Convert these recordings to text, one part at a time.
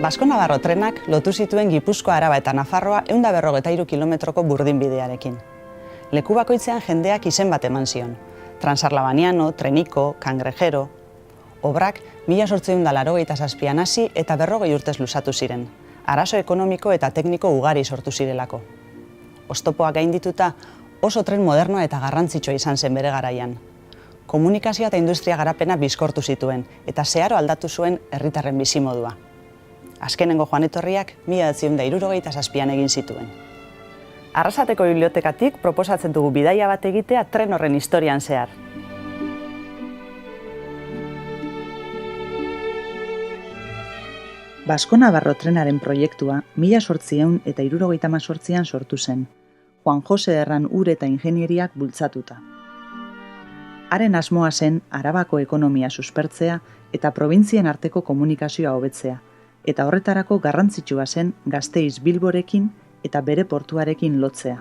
Basko-Navarro trenak lotu zituen Gipuzkoa, Araba eta Nafarroa 153 kilometroko burdinbidearekin. Leku bakoitzean jendeak izen bat eman zion. Transarlabaniano, Treniko, Kangrejero. Obrak 1887an hasi eta 40 urtez luzatu ziren. Arazo ekonomiko eta tekniko ugari sortu zirelako. Oztopoak gaindituta oso tren modernoa eta garrantzitsua izan zen bere garaian. Komunikazioa eta industria garapena bizkortu zituen eta zeharo aldatu zuen herritarren bizimodua. Azkenengo joan etorriak 1967an egin zituen. Arrasateko bibliotekatik proposatzen dugu bidaia bat egitea tren horren historian zehar. Basko-Navarro trenaren proiektua 1878an sortu zen, Juan Jose Erran ur eta ingenieriak bultzatuta. Haren asmoa zen Arabako ekonomia suspertzea eta probintzien arteko komunikazioa hobetzea, eta horretarako garrantzitsua zen Gasteiz Bilborekin eta bere portuarekin lotzea.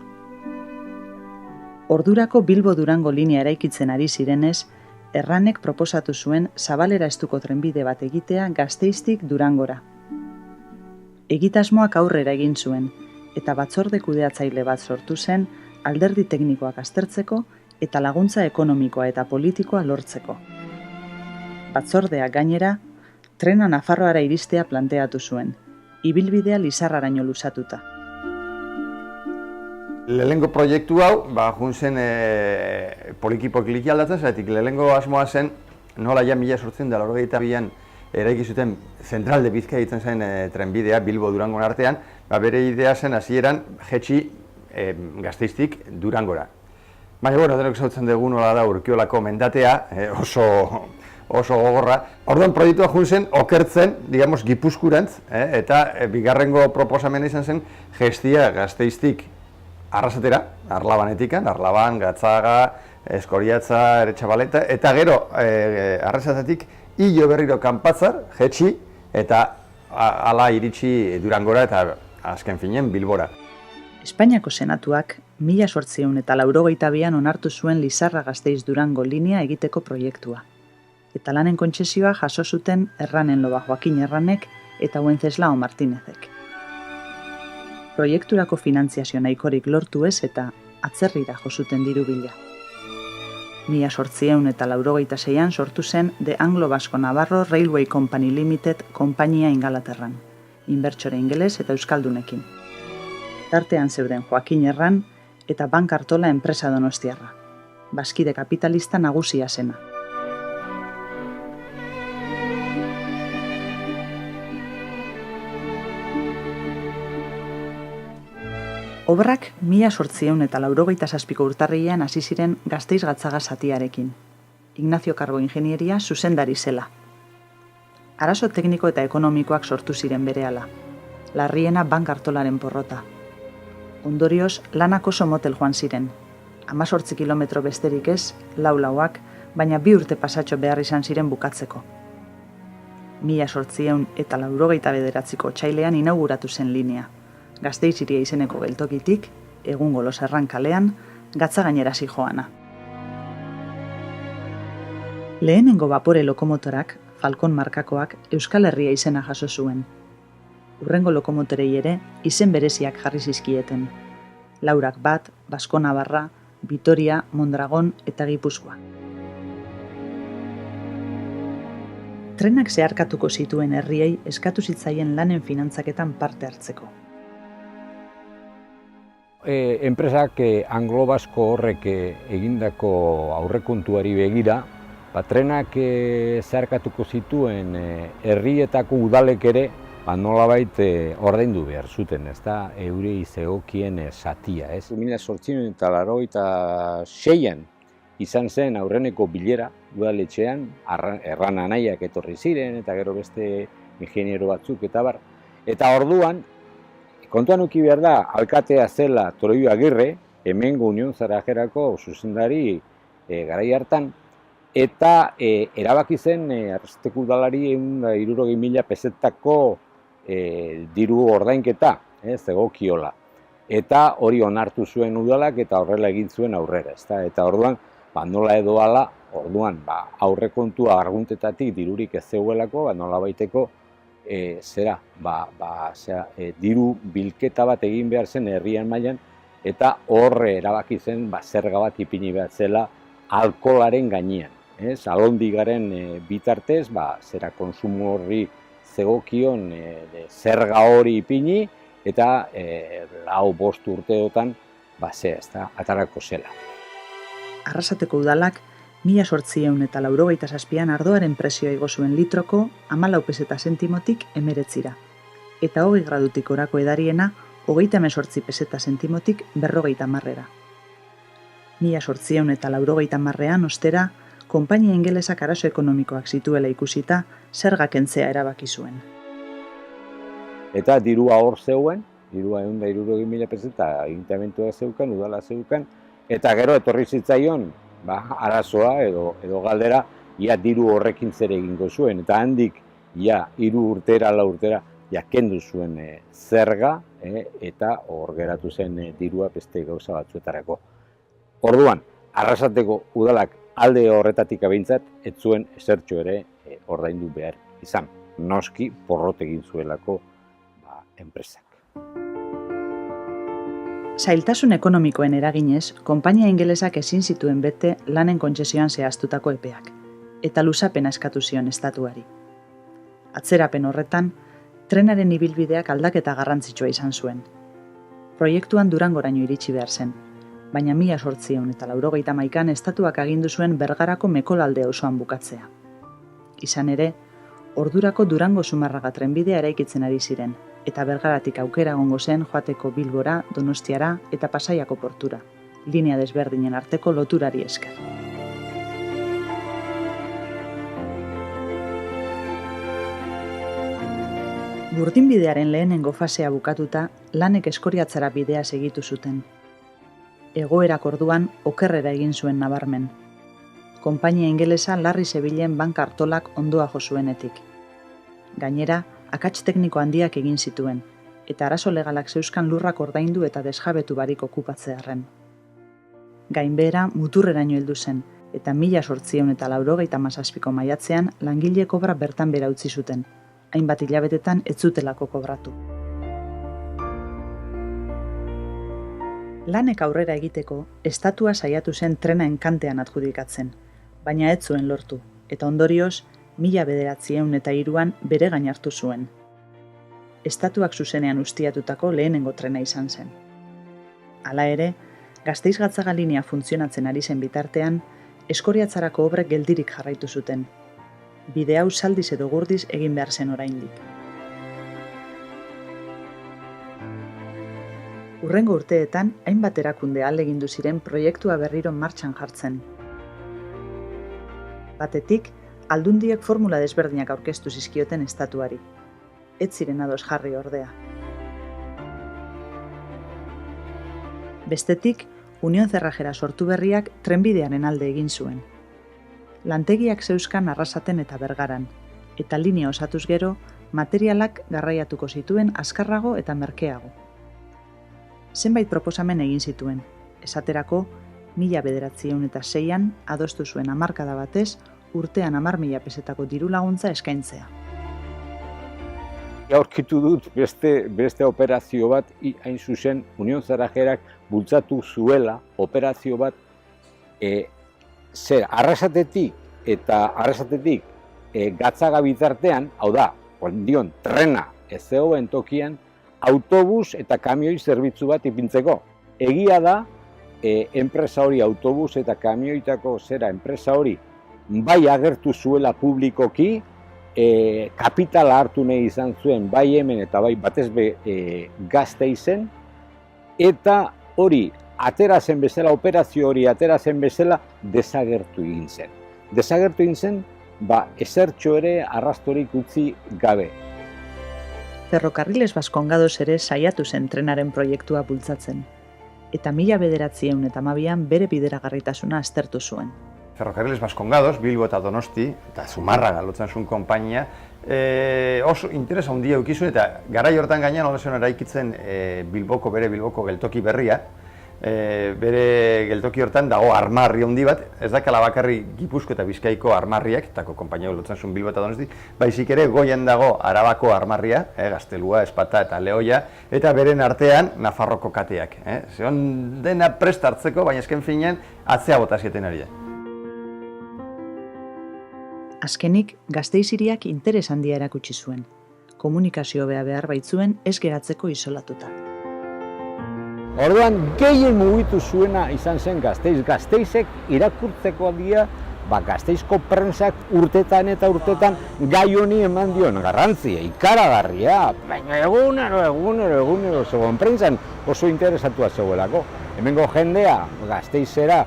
Ordurako Bilbo-Durango linea eraikitzen ari zirenez, Erranek proposatu zuen zabalera estuko trenbide bat egitea Gasteiztik Durangora. Egitasmoak aurrera egin zuen, eta batzorde kudeatzaile bat sortu zen alderdi teknikoak aztertzeko eta laguntza ekonomikoa eta politikoa lortzeko. Batzordeak gainera, trena Nafarroara iristea planteatu zuen, ibilbidea Lizarraraino luzatuta. Lehenengo proiektu hau, jun zen poliki-poliki aldatzen, zaitik lehenengo asmoa zen, nola ja 1882an eraiki zuten Zentral de Bizkaia ditzen zen trenbidea Bilbo-Durangon artean, bere idea zen hasieran jetxi Gasteiztik Durangora. Baina, denok zautzen dugu nola da Urkiolako mendatea, oso gogorra. Orduan proiektua jun zen okertzen, digamos, Gipuzkurantz, eta bigarrengo proposamena izan zen gestia Gasteiztik Arrasatera, Arlabanetikan, Arlaban, Gatzaga, Eskoriatza, Eretxabaleta, eta gero Arrasatetik Illo berriro Kanpatzar, jetxi, eta hala iritsi Durangora eta azken finean Bilbora. Espainiako Senatuak 1882an onartu zuen Lizarra-Gasteiz Durango linea egiteko proiektua. Eta lanen kontzesioa jaso zuten Erranen loba Joakin Erranek eta Wenceslao Martinezek. Proiekturako finantziazio nahikorik lortu ez eta atzerrira jo zuten diru bila. 1886an sortu zen The Anglo-Basko-Navarro Railway Company Limited konpainia Ingalaterran, inbertsore ingeles eta euskaldunekin. Tartean zeuden Joakin Erran eta Bank Artola enpresa donostiarra, bazkide kapitalista nagusia zena. Obrak 1887ko urtarrilean hasi ziren Gasteiz-Gatzaga zatiarekin. Ignacio Karbo ingenieria zuzendari zela. Arazo tekniko eta ekonomikoak sortu ziren berehala. Larriena Bank Artolaren porrota. Ondorioz, lanak oso motel joan ziren. 18 kilometro besterik ez, lauak, baina 2 urte pasatxo behar izan ziren bukatzeko. 1889ko otsailean inauguratu zen linea. Gasteiz hiria izeneko geltokitik, egungo Losarran kalean, Gatzagainera zijoana. Lehenengo bapore lokomotorak, Falcon markakoak, Euskal Herria izena jaso zuen. Hurrengo lokomotorei ere izen bereziak jarri zizkieten. Laurak bat, Basko-Navarra, Vitoria, Mondragon eta Gipuzkoa. Trenak zeharkatuko zituen herriei eskatu zitzaien lanen finantzaketan parte hartzeko. Enpresak anglo-basko horrek egindako aurrekontuari begira, trenak zeharkatuko zituen herrietako udalek ere nolabait ordaindu behar zuten, ezta eurei zegokien zatia. 1886an izan zen aurreneko bilera udaletxean, Erran anaiak etorri ziren eta gero beste ingeniero batzuk eta bar. Eta orduan, kontuan uki behar da, alkatea zela Toroio Agirre, hemengo Union Zarajerako zuzendari garai hartan, eta erabaki zen Arrasateko udalari 160.000 pesetako diru ordainketa, zegokiola. Eta hori onartu zuen udalak eta horrela egin zuen aurrera. Eta orduan, nola edo hala, orduan aurrekontua arguntetatik dirurik ez zegoelako, nola baiteko diru bilketa bat egin behar zen herrian mailan, eta horre erabaki zen zerga bat ipini behar zela alkoholaren gainean. Alondigaren bitartez, zera konsumo horri zegokion zerga hori ipini, eta 4-5 urteotan atarako zela. Arrasateko udalak 1887an ardoaren prezioa igo zuen litroko 14 peseta sentimotik 19 eta 20 gradutik orako edariena 38 peseta sentimotik 50. 1880an ostera, konpainia ingelesak arazo ekonomikoak zituela ikusita, zerga kentzea erabaki zuen. Eta dirua hor zeuen, dirua 160.000 peseta ayuntamentua zeukan, udala zeukan, eta gero etorri zitzaion arazoa edo galdera, ia diru horrekin zer egingo zuen, eta handik ia 3 urtera, 4 urtera, kendu zuen zerga, eta hor geratu zen dirua beste gauza batzuetarako. Orduan, Arrasateko udalak alde horretatik behintzat, ez zuen ezertxo ere ordaindu behar izan. Noski porrot egin zuelako enpresak. Zailtasun ekonomikoen eraginez, konpainia ingelesak ezin zituen bete lanen kontzesioan zehaztutako epeak, eta luzapena eskatu zion estatuari. Atzerapen horretan, trenaren ibilbideak aldaketa garrantzitsua izan zuen. Proiektuan Durangoraino iritsi behar zen, baina 1881an estatuak agindu zuen Bergarako Mekolalde auzoan bukatzea. Izan ere, ordurako Durango Zumarraga trenbidea eraikitzen ari ziren, eta Bergaratik aukera egongo zen joateko Bilbora, Donostiara eta Pasaiako portura, linea desberdinen arteko loturari esker. Burdinbidearen lehenengo fasea bukatuta, lanek Eskoriatzara bidea segitu zuten. Egoerak orduan okerrera egin zuen nabarmen. Konpainia ingelesa larri zebilen banka artolak ondoa jo zuenetik. Gainera, akats tekniko handiak egin zituen, eta arazo legalak zeuzkan lurrak ordaindu eta desjabetu barik okupatzearren. Gainbehera muturreraino heldu zen, eta 1887ko maiatzean langile kobra bertan bera utzi zuten, hainbat hilabetetan ez zutelako kobratu. Lanek aurrera egiteko, estatua saiatu zen trena enkantean adjudikatzen, baina ez zuen lortu, eta ondorioz, 1903an bere gain hartu zuen. Estatuak zuzenean ustiatutako lehenengo trena izan zen. Hala ere, Gasteiz-Gatzaga linea funtzionatzen ari zen bitartean, Eskoriatzarako obrek geldirik jarraitu zuten. Bide hau zaldiz edo gurdiz egin behar zen oraindik. Hurrengo urteetan, hainbat erakunde ahalegindu ziren proiektua berriro martxan jartzen. Batetik, aldundiek formula desberdinak aurkeztu zizkioten estatuari. Ez ziren ados jarri ordea. Bestetik, Union Zerrajera sortu berriak trenbidearen alde egin zuen. Lantegiak zeuzkan Arrasaten eta Bergaran, eta linea osatuz gero, materialak garraiatuko zituen azkarrago eta merkeago. Zenbait proposamen egin zituen, esaterako 1906an adostu zuen hamarkada batez, urtean 10.000 pesetako diru laguntza eskaintzea. Aurkitu dut beste operazio bat, hain zuzen Union Zerrajerak bultzatu zuela operazio bat Arrasatetik Gatzaga bitartean, hau da, trena ez zegoen tokian, autobus eta kamioi zerbitzu bat ipintzeko. Egia da, enpresa hori autobus eta kamioitako enpresa hori bai agertu zuela publikoki, kapitala hartu nahi izan zuen bai hemen eta bai batez Gasteizen, eta hori atera zen bezala, operazio hori atera zen bezala, desagertu egin zen. Desagertu egin zen, ezertxo ere arrastorik utzi gabe. Ferrokarriles Baskongados ere saiatu zen trenaren proiektua bultzatzen, eta 1912an bere bideragarritasuna aztertu zuen. Ferrokarriles Baskongados, Bilbo eta Donosti, eta Zumarraga lotzen zuen konpainia, oso interesa handia eduki zuen, eta garai hortan gainean ondozen eraikitzen bere Bilboko geltoki berria, bere geltoki hortan dago armarri handi bat, ez dakala bakarri Gipuzko eta Bizkaiko armarriak, eta konpainiak lotzen zuen Bilbo eta Donosti, baizik ere goien dago Arabako armarria, Gaztelua, Espata eta Lehoia, eta beren artean Nafarroko kateak. Zeon dena prest hartzeko, baina esken finean atzea bota zieten ari da. Azkenik, Gasteiz hiriak interes handia erakutsi zuen. Komunikazio behar baitzuen ez geratzeko isolatuta. Orduan, gehien mugitu zuena izan zen Gasteiz. Gasteizek irakurtzeko aldia, Gasteizko prentsak urtetan eta urtetan gai honi eman dion garrantzia, ikaragarria. Baina egunero, zegoen prentsan oso interesatua zegoelako. Hemengo jendea Gasteizera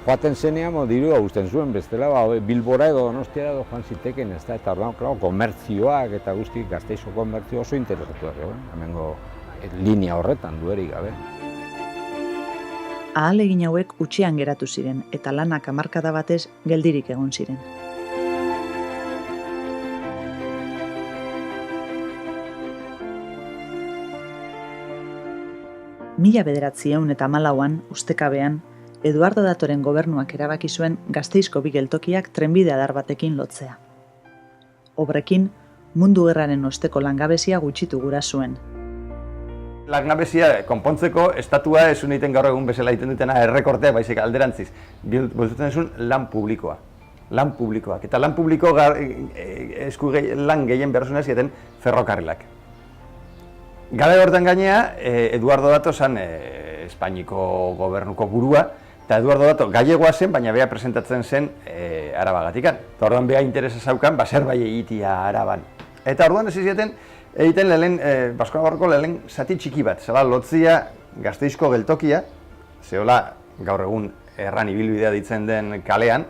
joaten zenean, dirua usten zuen, bestela Bilbora edo Donostiara edo joan ziteken, ez da, eta orduan, komertzioak eta guzti Gasteizko komertzio oso interesatua zegoen, hemengo linea horretan duerik gabe. Ahalegin hauek utxean geratu ziren eta lanak hamarkada batez geldirik egon ziren. Mila 1914an, ustekabean, Eduardo Datoren gobernuak erabaki zuen Gasteizko bi geltokiak trenbide adar batekin lotzea. Obrekin, mundu gerraren osteko langabezia gutxitu gura zuen. Langabezia konpontzeko estatua ez egiten gaur egun bezala egiten dutena errekortea, baizik alderantziz. Bultzatzen zuen lan publikoa. Lan publikoak. Eta lan publiko lan gehien behar zuen zieten ferrokarrilak. Gara hortan gainea, Eduardo Dato zen Espainiko gobernuko burua, eta Eduardo Dato gallegoa zen, baina beha presentatzen zen Arabagatikan. Eta orduan beha interesa zaukan, zerbait egitea Araban. Eta orduan ez zieten, egiten lehen, Basko-Nafarroko lehen zati txiki bat, zela lotzia Gasteizko geltokia, zehola gaur egun erran ibilbidea ditzen den kalean,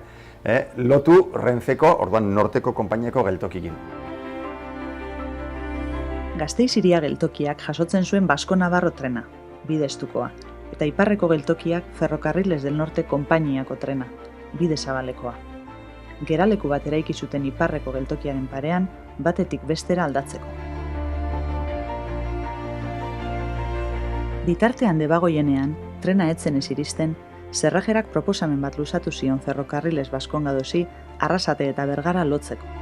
lotu Renfeko, orduan Norteko konpainiako geltokikin. Gasteiz hiria geltokiak jasotzen zuen Basko-Navarro trena, bide estukoa, eta Iparreko geltokiak Ferrocarriles del Norte konpainiako trena, bide zabalekoa. Geraleku bat eraiki zuten Iparreko geltokiaren parean, batetik bestera aldatzeko. Bitartean debagoienean, trena etzen ez iristen, Zerrajerak proposamen bat luzatu zion Ferrocarriles Baskongadosi Arrasate eta Bergara lotzeko.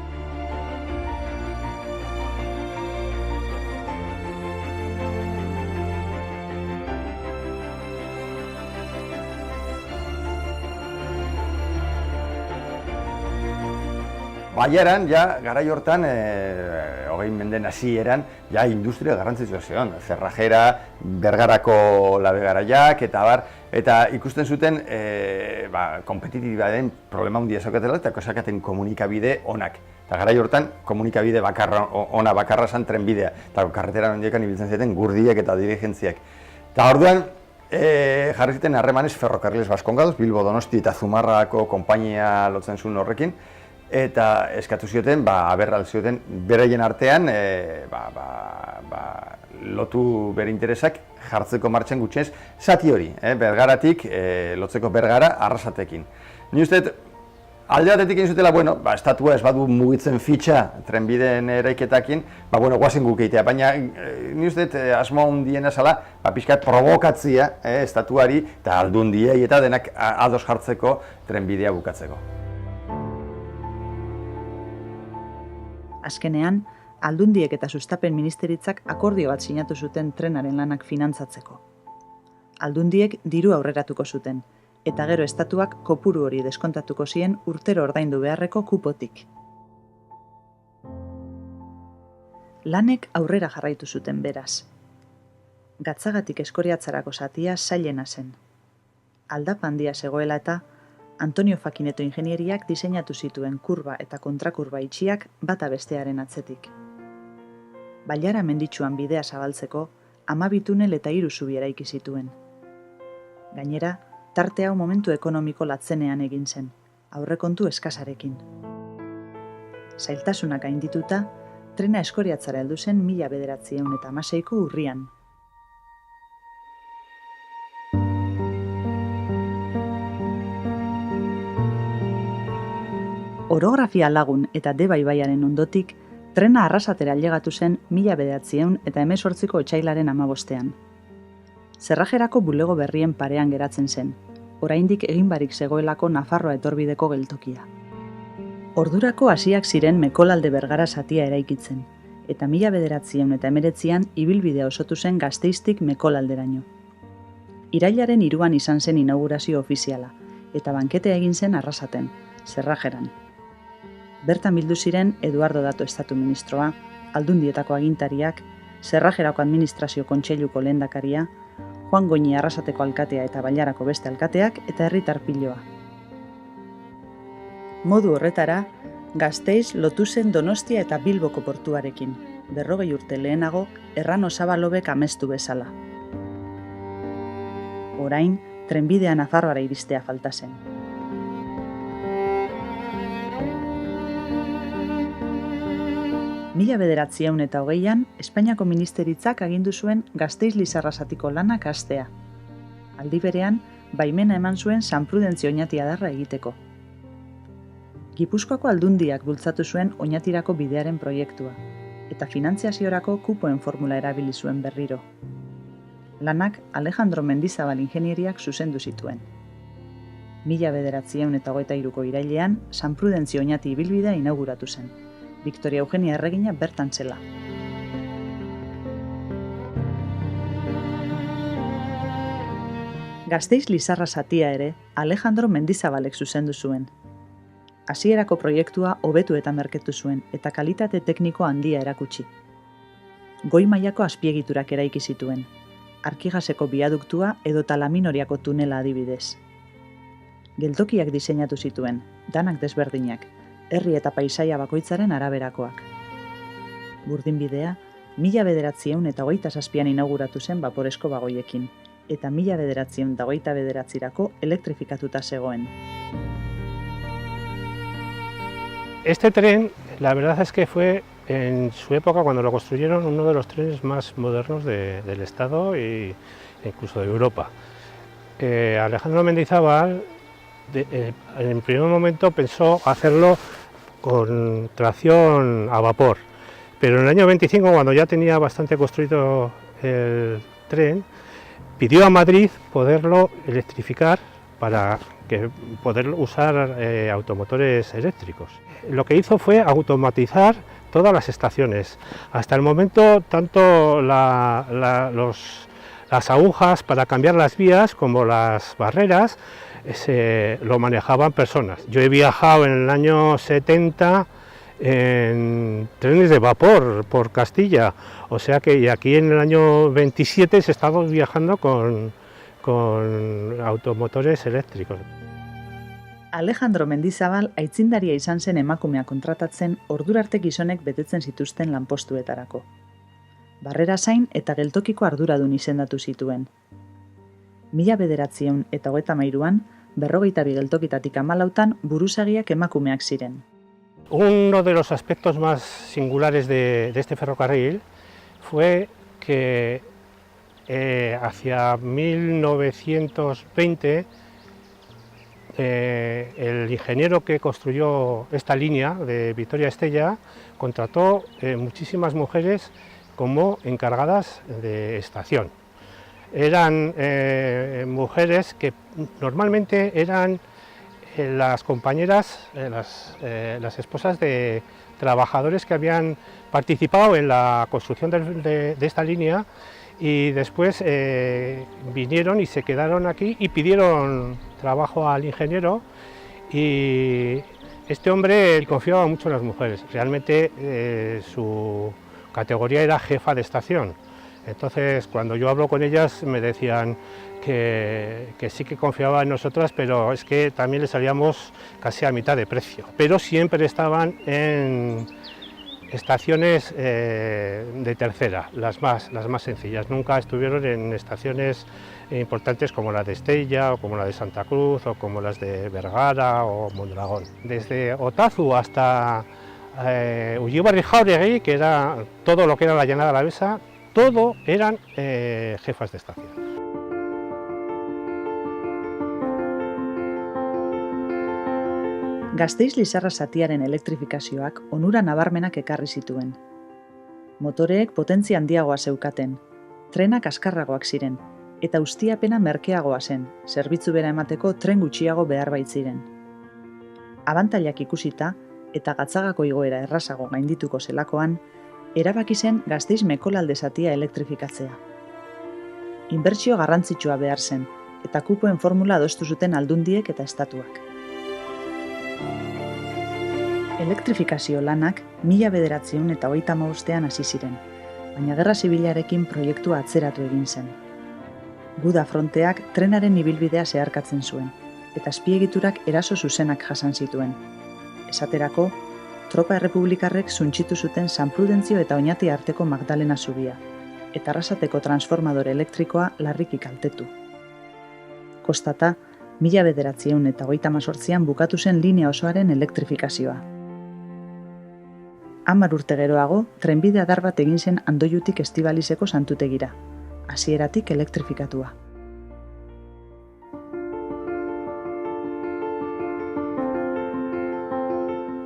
Baiaran, garai hortan, 20 menden hasieran, industria garrantzitsua zion. Zerrajera, Bergarako labegaraiak, eta bar, eta ikusten zuten kompetitiba den problema handia zaukatela eta zaukaten komunikabide onak. Eta garai hortan, komunikabide ona bakarra zen trenbidea, eta karretera handiekan ibiltzen zuten gurdiek eta dirigentziak. Eta orduan, jarri zuten harremanez Ferrocarriles Baskongados, Bilbo, Donosti eta Zumarrako konpainia lotzen zuen horrekin, eta eskatu zioten, aberral zioten, beraien artean, lotu bere interesak jartzeko martxan gutxienez, zati hori, Bergaratik lotzeko Bergara Arrasatekin. Ni uste, alde batetik egin zutela, estatua ez badu mugitzen fitxa trenbideen eraiketakin, guazen guk egitea, baina ni uste, asmo handiena zala, pixkat provokatzia estatuari eta aldundiei eta denak ados jartzeko trenbidea bukatzeko. Azkenean, aldundiek eta sustapen ministeritzak akordio bat sinatu zuten trenaren lanak finantzatzeko. Aldundiek diru aurreratuko zuten, eta gero estatuak kopuru hori deskontatuko zien urtero ordaindu beharreko kupotik. Lanek aurrera jarraitu zuten beraz. Gatzagatik Eskoriatzarako zatia zailena zen. Aldapa handia zegoela eta Antonio Fakineto ingenieriak diseinatu zituen kurba eta kontrakurba itxiak bata bestearen atzetik. Bailara menditsuan bidea zabaltzeko, 12 tunel eta 3 zubi eraiki zituen. Gainera, tarte hau momentu ekonomiko latzenean egin zen, aurrekontu eskasarekin. Zailtasunak gaindituta, trena Eskoriatzara heldu zen 1916ko urrian. Orografia lagun eta Deba ibaiaren ondotik, trena Arrasatera ailegatu zen 1918ko otsailaren 15ean. Zerrajerako bulego berrien parean geratzen zen, oraindik egin barik zegoelako Nafarroa etorbideko geltokia. Ordurako hasiak ziren Mekolalde Bergara zatia eraikitzen, eta 1919an ibilbidea osotu zen Gasteiztik Mekolalderaino. Irailaren 3an izan zen inaugurazio ofiziala, eta banketea egin zen Arrasaten, Zerrajeran. Bertan bildu ziren Eduardo Dato estatu ministroa, Aldundietako agintariak, Zerrajerako administrazio kontseiluko lehendakaria, Juan Goñi Arrasateko alkatea eta Bailarako beste alkateak eta herritar piloa. Modu horretara, Gasteiz lotu zen Donostia eta Bilboko portuarekin, 40 urte lehenago Errano Zabalobek amestu bezala. Orain, trenbidea Nafarroara iristea falta zen. Mila 1920an, Espainiako ministeritzak agindu zuen Gasteiz-Lizarrasatiko lanak hastea. Aldi berean, baimena eman zuen San Prudentzio Oñati adarra egiteko. Gipuzkoako Aldundiak bultzatu zuen Oñatirako bidearen proiektua, eta finantziaziorako kupoen formula erabili zuen berriro. Lanak Alejandro Mendizabal ingenieriak zuzendu zituen. 1923ko irailean, San Prudentzio Oñati ibilbidea inauguratu zen. Victoria Eugenia erregina bertan zela. Gasteiz-Lizarra zatia ere Alejandro Mendizabalek zuzendu zuen. Hasierako proiektua hobetu eta merketu zuen eta kalitate tekniko handia erakutsi. Goi mailako azpiegiturak eraiki zituen, Arkigaseko biaduktua edota Laminoriako tunela adibidez. Geltokiak diseinatu zituen, danak desberdinak, herri eta paisaia bakoitzaren araberakoak. Burdinbidea, 1927an inauguratu zen baporezko bagoiekin, eta 1929rako elektrifikatuta zegoen. Este tren, la verdad es que fue en su época, cuando lo construyeron, uno de los trenes más modernos del Estado e incluso de Europa. Alejandro Mendizábal, en primer momento pensó hacerlo con tracción a vapor, pero en el año 25, cuando ya tenía bastante construido el tren, pidió a Madrid poderlo electrificar para poder usar automotores eléctricos. Lo que hizo fue automatizar todas las estaciones. Hasta el momento, tanto las agujas para cambiar las vías como las barreras lo manejaban personas. Yo he viajado en el año 70 en trenes de vapor por Castilla, o sea que y aquí en el año 27 se estaba viajando con automotores eléctricos. Alejandro Mendizabal aitzindaria izan zen emakumea kontratatzen ordurarte gizonek betetzen zituzten lanpostuetarako. Barrera zain eta geltokiko arduradun izendatu zituen. 1923an, 42 geltokitatik 14 buruzagiak emakumeak ziren. Uno de los aspectos más singulares de este ferrocarril fue que hacia 1920 el ingeniero que construyó esta línea de Vitoria-Estella contrató muchísimas mujeres como encargadas de estación. Eran mujeres que normalmente eran las compañeras, las esposas de trabajadores que habían participado en la construcción de esta línea y después vinieron y se quedaron aquí y pidieron trabajo al ingeniero, y este hombre confiaba mucho en las mujeres. Realmente su categoría era jefa de estación. Entonces, cuando yo hablo con ellas me decían que sí que confiaba en nosotras, pero es que también les salíamos casi a mitad de precio. Pero siempre estaban en estaciones de tercera, las más sencillas. Nunca estuvieron en estaciones importantes como la de Estella o como la de Santa Cruz o como las de Vergara o Mondragón. Desde Otazu hasta Ullibarri-Jauregui, que era todo lo que era la Llanada Alavesa, todo eran jefas de estación. Gasteiz-Lizarra zatiaren elektrifikazioak onura nabarmenak ekarri zituen. Motoreek potentzia handiagoa zeukaten, trenak azkarragoak ziren, eta ustiapena merkeagoa zen, zerbitzu bera emateko tren gutxiago behar baitziren. Abantailak ikusita eta Gatzagako igoera errazago gaindituko zelakoan, erabaki zen Gasteiz Mekolalde zatia elektrifikatzea. Inbertsio garrantzitsua behar zen, eta kupoen formula adostu zuten aldundiek eta estatuak. Elektrifikazio lanak 1935ean hasi ziren, baina Gerra Zibilarekin proiektua atzeratu egin zen. Buda fronteak trenaren ibilbidea zeharkatzen zuen, eta azpiegiturak eraso zuzenak jasan zituen. Esaterako, tropa errepublikarrek suntsitu zuten San Prudentzio eta Oñati arteko Magdalena zubia, eta Arrasateko transformadore elektrikoa larriki kaltetu. Kostata, 1938an bukatu zen linea osoaren elektrifikazioa. 10 urte geroago, trenbide adar bat egin zen Andoiutik Estibalizeko santutegira, hasieratik elektrifikatua.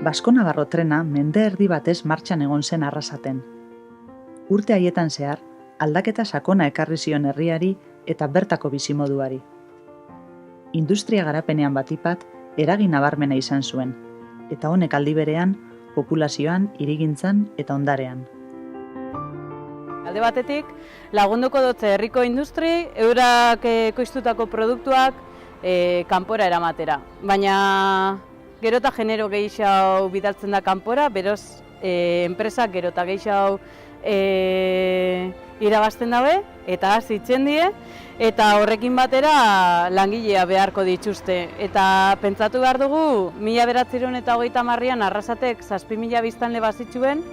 Basko-Navarro trena mende erdi batez martxan egon zen Arrasaten. Urte haietan zehar, aldaketa sakona ekarri zion herriari eta bertako bizimoduari. Industria garapenean batipat eragin nabarmena izan zuen, eta honek aldi berean populazioan, hirigintzan eta ondarean. Alde batetik, lagunduko dutze herriko industri, eurak ekoiztutako produktuak kanpora eramatera. Baina gero eta genero gehiago bidaltzen da kanpora, beroz enpresak gero eta gehiago irabazten dabe, eta hitzen die, eta horrekin batera langilea beharko dituzte. Eta pentsatu behar dugu, 1930an Arrasatek 7.000 biztanle bazituen,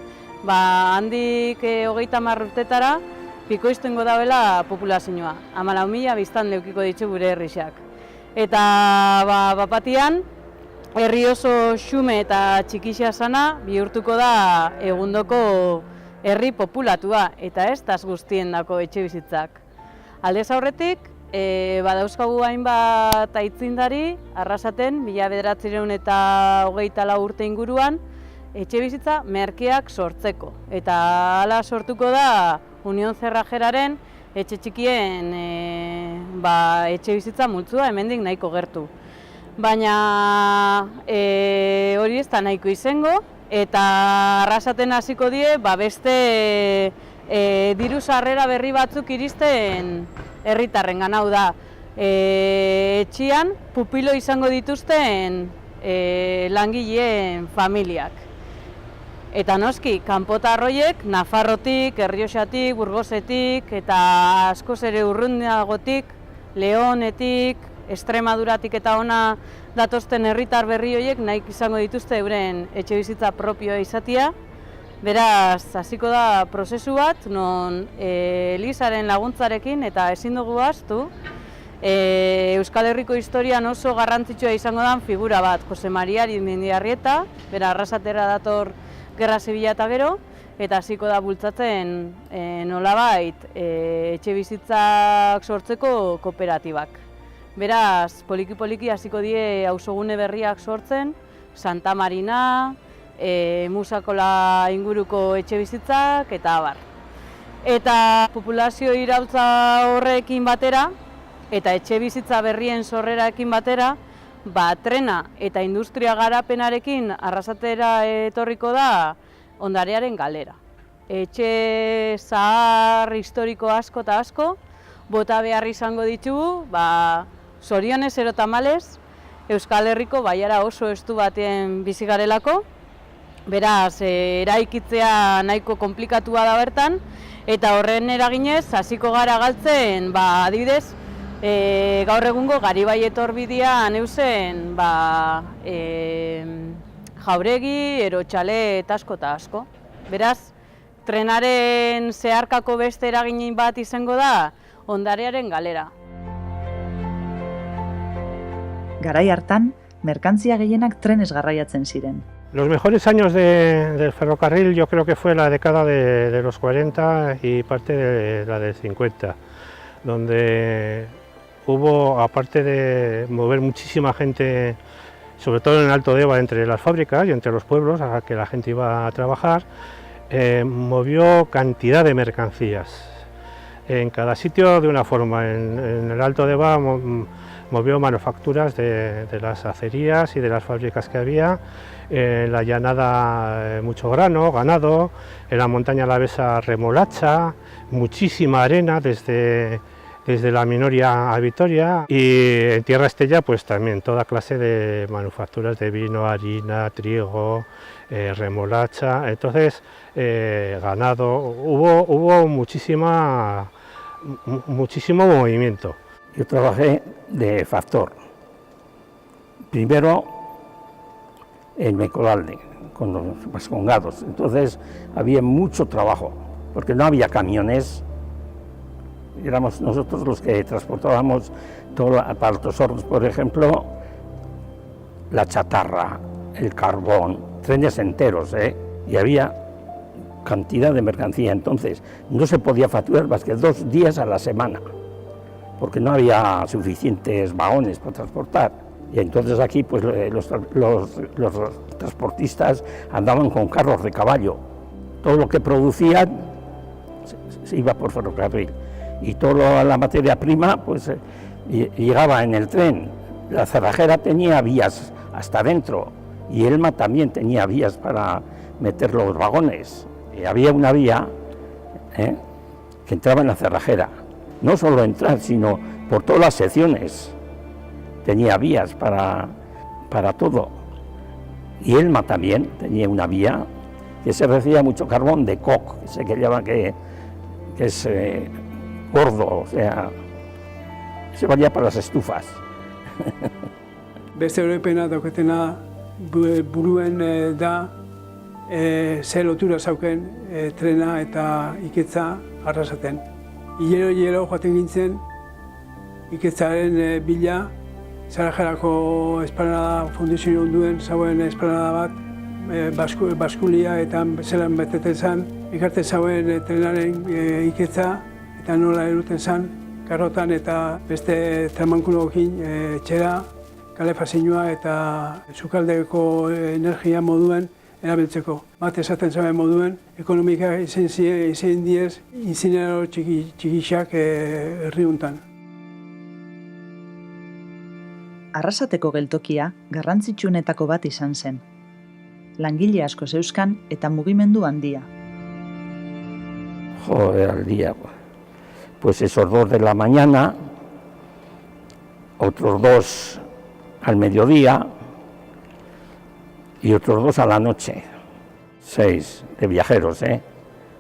handik 30 urtetara bikoiztengo dabela populazioa. 14.000 biztanle eukiko ditu gure herrixak. Eta bapatian, herri oso xume eta txikixea sana bihurtuko da egundoko herri populatua, eta ez taz guztien dako etxe bizitzak. Aldez aurretik, badauzkagu hainbat aitzindari, Arrasaten, 1924 urte inguruan, etxe bizitza merkeak sortzeko. Eta hala sortuko da Unión Cerrajeraren etxe txikien etxe bizitza multzua hemendik nahiko gertu. Baina hori ez da nahiko izango, eta Arrasaten hasiko die beste diru sarrera berri batzuk iristen herritarren ganau da. Etxian pupilo izango dituzten langileen familiak. Eta noski, kanpotarroiek, Nafarrotik, Errioxatik, Burgosetik eta askoz ere urrundagotik, Leonetik, Extremaduratik eta ona datozten herritar berri horiek nahi izango dituzte euren etxe bizitza propioa izatea. Beraz, hasiko da prozesu bat, non Elizaren laguntzarekin eta ezin dugu ahaztu, Euskal Herriko historian oso garrantzitsua izango den figura bat, Jose Maria Arizmendiarrieta, bera Arrasatera dator Gerra Zibila eta gero, eta hasiko da bultzatzen nolabait etxe bizitzak sortzeko kooperatibak. Beraz, poliki-poliki hasiko die auzogune berriak sortzen, Santa Marina, Musakola inguruko etxe bizitzak eta abar. Eta populazio iraultza horrekin batera, eta etxe bizitza berrien sorrerarekin batera, trena eta industria garapenarekin Arrasatera etorriko da ondarearen galera. Etxe zahar historiko asko eta asko, bota behar izango ditugu, zorionez ero tamalez, Euskal Herriko baiara oso estu batean bizi garelako, beraz, eraikitzea nahiko konplikatua da bertan, eta horren eraginez, hasiko gara galtzen, adibidez, gaur egungo Garibai etorbidean eusen Jauregi, Erotxale eta asko. Beraz, trenaren zeharkako beste eragin bat izango da ondarearen galera. Garai hartan, merkantzia gehienak trenez garraiatzen ziren. Los mejores años del ferrocarril yo creo que fue la década de los 40 y parte de la del 50, donde hubo, aparte de mover muchísima gente, sobre todo en el Alto Deva, entre las fábricas y entre los pueblos a que la gente iba a trabajar, movió cantidad de mercancías. en cada sitio de una forma. En el Alto Deba movió manufacturas de las acerías y de las fábricas que había. En la llanada mucho grano, ganado. En la montaña alavesa remolacha, muchísima arena desde la Minoria a Vitoria, y en Tierra Estella pues también toda clase de manufacturas de vino, harina, trigo, remolacha. Entonces ganado, hubo muchísimo movimiento. Yo trabajé de factor, primero en Mecolalde, con los vascongados. Entonces había mucho trabajo, porque no había camiones. Éramos nosotros los que transportábamos todo para Altos Hornos, por ejemplo, la chatarra, el carbón, trenes enteros, y había cantidad de mercancía. Entonces no se podía facturar más que 2 días a la semana, porque no había suficientes vagones para transportar. Y entonces aquí pues los transportistas andaban con carros de caballo. Todo lo que producían se iba por ferrocarril. Y toda la materia prima pues llegaba en el tren. La cerrajera tenía vías hasta dentro y Elma también tenía vías para meter los vagones. Y había una vía que entraba en la cerrajera. No solo entrar, sino por todas las secciones. Tenía vías para todo. Y Elma también tenía una vía que se recibía mucho carbón de coc, que llama que es gordo, o sea, se valía para las estufas. Beste oroipena daukatena buruen da ze lotura zauken trena eta iketza arrasaten. Hilero joaten gintzen iketzaren bila, Zarajerako esplanada fundizio onduen zauen esplanada bat, baskulia eta zelan beteten zen, ikarte zauen trenaren iketza eta nola eruten zen, karrotan eta beste tramankulokin etxera, kalefazioa eta sukaldeko energia moduen erabiltzeko. Bat esaten zauen moduen, ekonomika izan diez, inzinero txikixak herri hontan. Arrasateko geltokia garrantzitsuenetako bat izan zen. Langile asko zeuzkan eta mugimendu handia. Joder, al día. Pues esos 2 de la mañana, otros 2 al mediodía y otros 2 a la noche. 6 de viajeros,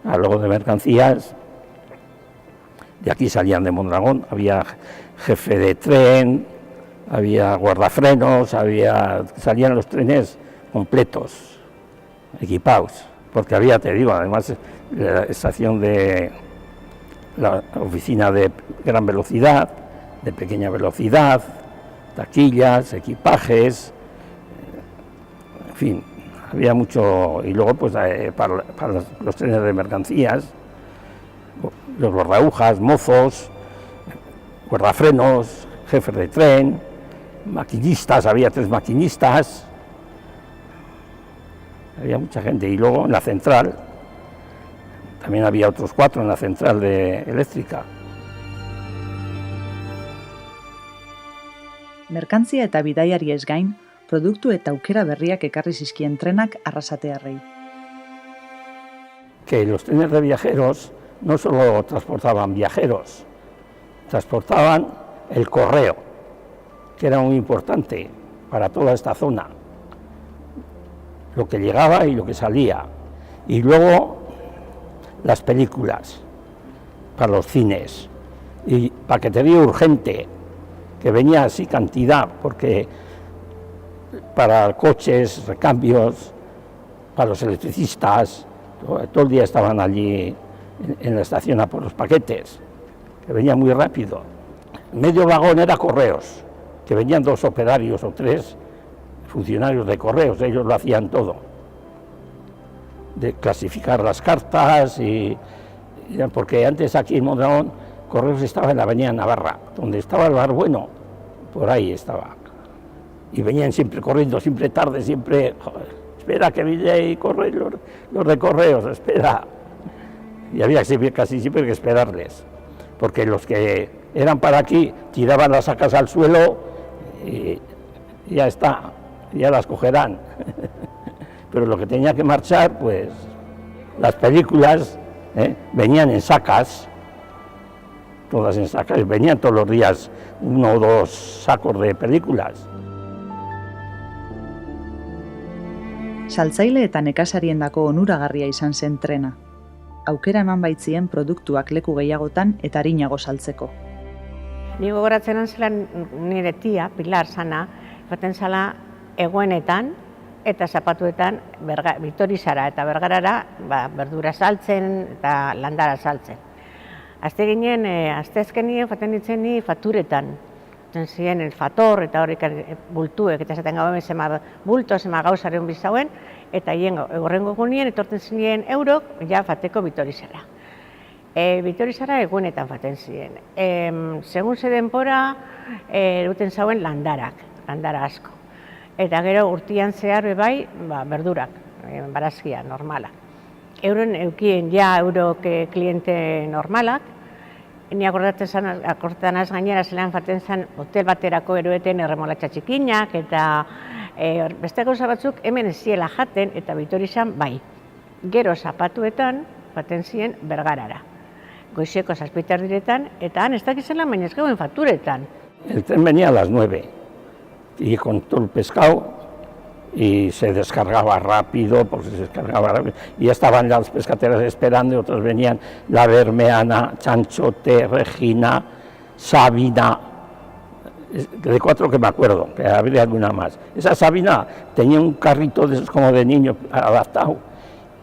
luego de mercancías. De aquí salían de Mondragón, había jefe de tren, había guardafrenos, salían los trenes completos, equipados, porque había, te digo, además la estación de la oficina de gran velocidad, de pequeña velocidad, taquillas, equipajes, en fin, había mucho. Y luego pues para los trenes de mercancías, los guardaujas, mozos, guardafrenos, jefes de tren, maquinistas, había 3 maquinistas, había mucha gente. Y luego en la central, también había otros 4 en la central eléctrica. Merkantzia eta bidaiariez gain, produktu eta aukera berriak ekarri zizkien trenak arrasatearrei. Que los trenes de viajeros no solo transportaban viajeros, transportaban el correo, que era muy importante para toda esta zona, lo que llegaba y lo que salía. Y luego las películas para los cines, y paquetería urgente, que venía así cantidad, porque para coches, recambios, para los electricistas, todo el día estaban allí en la estación a por los paquetes, que venía muy rápido. Medio vagón era correos, que venían 2 operarios o 3 funcionarios de correos, ellos lo hacían todo, de clasificar las cartas, porque antes aquí en Mondragón Correos estaba en la avenida Navarra, donde estaba el Bar Bueno, por ahí estaba. Y venían siempre corriendo, siempre tarde, siempre, joder, espera que viene y corren los de Correos, espera. Y había casi siempre que esperarles. porque los que eran para aquí tiraban las sacas al suelo y ya está, ya las cogerán. Pero lo que tenía que marchar, pues las películas venían en sacas, todas en sacas, venían todos los días 1 o 2 sacos de películas. Saltzaile eta nekazariendako onuragarria izan zen trena. Aukera eman baitzien produktuak leku gehiagotan eta arinago saltzeko. Ni gogoratzen zelan nire tia, Pilar Sana, baten zala egoenetan eta zapatuetan Bitorizara eta Bergarara berdura saltzen eta landara saltzen. Azte ginen, asteazkenien faten ditzen ni faturetan. Ziren el fator eta horrek bultuek, eta zaten gauen zema bulto, zema gauzaren bizauen, eta hien horrengo gunien, etorten ziren eurok, ja fateko Bitorizara. Bitorizara egunetan faten ziren. Segun ze denpora, duten zauen landara asko. Eta gero urtian zehar bai, berdurak, barazkia, normalak. Euren eukien ja eurok kliente normalak, ni akortan az gainera zelan faten zen hotel baterako eroeten erremolatxa txikinak eta beste gauza batzuk hemen ez ziela jaten eta Bitorizan bai. Gero zapatuetan faten ziren Bergarara. Goizeko 7 diretan eta han ez dakizela baina ez gauen faturetan. El tren venía a las 9 y con todo el pescado y se descargaba rápido, porque se descargaba rápido, y ya estaban las pescateras esperando y otros venían, la Bermeana, Chanchote, Regina, Sabina, de 4 que me acuerdo, que habría alguna más. Esa Sabina tenía un carrito de esos como de niño adaptado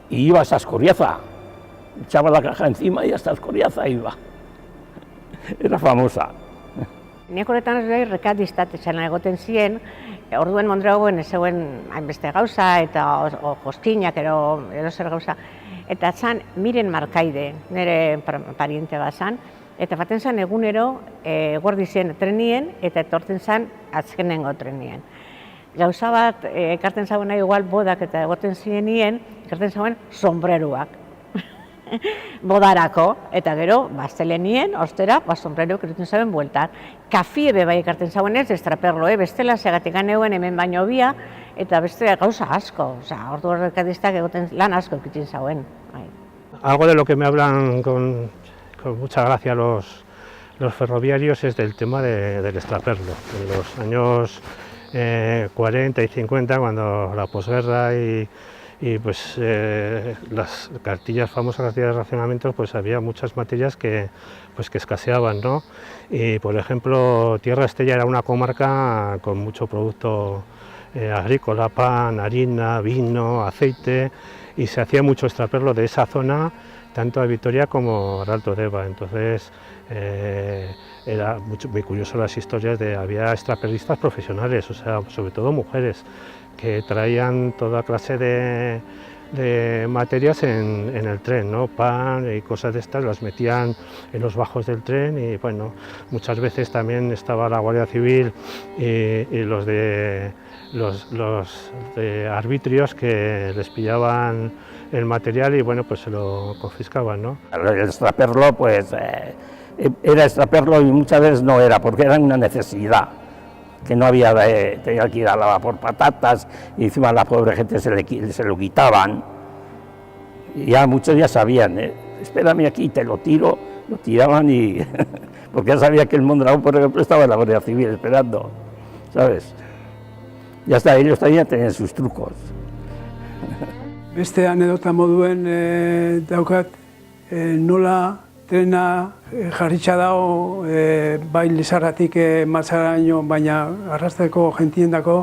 y iba hasta Escoriaza, echaba la caja encima y hasta Escoriaza iba. Era famosa. Niak horretan ez bai rekadiztatzen egoten ziren, orduen Mondragoen ez zegoen hainbeste gauza eta jozkinak edo zer gauza. Eta zan Miren Markaide, nire pariente bat zan, eta baten zan egunero eguerdi ziren trenien eta etortzen zan azkenengo trenien. Gauza bat ekarten zauen nahi igual bodak eta egoten ziren nien, ekarten zauen sombreruak. Bodarako, eta gero, baztelenien, ostera, sombrero keruten zauen bueltan. Kafie bai ekarten zauen ez, estraperlo, bestela segatik ganeuen hemen baino bia, eta beste gauza asko, ordu horrekadistak egoten lan asko ekitzen zauen. Algo de lo que me hablan con mucha gracia los ferroviarios es del tema del extraperlo. En los años 40 y 50, cuando la posguerra y pues las cartillas, famosas cartillas de racionamiento, pues había muchas materias que escaseaban, ¿no? Y por ejemplo, Tierra Estella era una comarca con mucho producto agrícola, pan, harina, vino, aceite, y se hacía mucho extraperlo de esa zona, tanto a Vitoria como al Alto Deva. Entonces era muy curioso las historias de había extraperlistas profesionales, o sea, sobre todo mujeres, que traían toda clase de materias en el tren, ¿no? Pan y cosas de estas, las metían en los bajos del tren y bueno, muchas veces también estaba la Guardia Civil y los de arbitrios que les pillaban el material y bueno, pues se lo confiscaban, ¿no? El extraperlo pues era extraperlo y muchas veces no era, porque era una necesidad. Que no había, tenía que ir a lavar por patatas y encima a la pobre gente se lo quitaban. Y ya muchos ya sabían, espérame aquí, te lo tiro, lo tiraban y porque ya sabía que el Mondragón, por ejemplo, estaba en la Guardia Civil esperando, ¿sabes? Ya está, ellos también tenían sus trucos. Beste anedota moduen daukat, nola trena jarritxa dago bai Lizarratik Matzaraino, baina arrasteko jentiendako